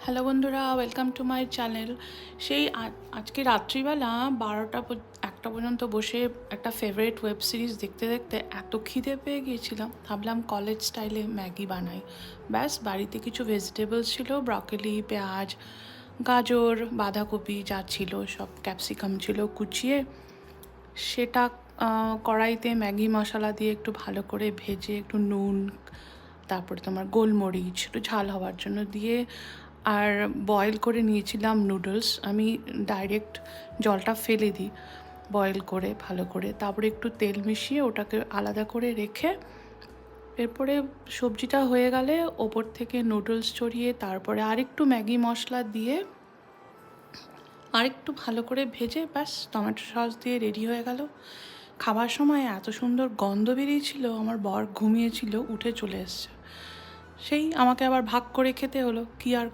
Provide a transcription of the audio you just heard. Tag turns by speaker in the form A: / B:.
A: Hello বন্ধুরা, welcome to my channel. সেই আজকে রাত্রিবেলা 1টা পর্যন্ত বসে একটা ফেভারিট ওয়েব সিরিজ দেখতে দেখতে এত খিদে পেয়ে গিয়েছিলাম, ভাবলাম কলেজ স্টাইলে ম্যাগি বানাই। ব্যাস, বাড়িতে কিছু ভেজিটেবলস ছিল, ব্রকলি, পেঁয়াজ, গাজর, বাঁধাকপি যা ছিল সব, ক্যাপসিকাম ছিল কুচিয়ে। সেটা কড়াইতে ম্যাগি মশলা দিয়ে একটু ভালো করে ভেজে, একটু নুন, তারপরে তোমার গোলমরিচ একটু ঝাল হওয়ার জন্য দিয়ে, আর বয়েল করে নিয়েছিলাম নুডলস। আমি ডাইরেক্ট জলটা ফেলে দিই বয়েল করে ভালো করে, তারপরে একটু তেল মিশিয়ে ওটাকে আলাদা করে রেখে, এরপরে সবজিটা হয়ে গেলে ওপর থেকে নুডলস ছড়িয়ে, তারপরে আরেকটু ম্যাগি মশলা দিয়ে আরেকটু ভালো করে ভেজে, ব্যাস টমেটো সস দিয়ে রেডি হয়ে গেল। খাবার সময় এত সুন্দর গন্ধ বেরিয়েছিল, আমার বর ঘুমিয়েছিল, উঠে চলে এসছে। সেই আমাকে আবার ভাগ করে খেতে হলো, কি আর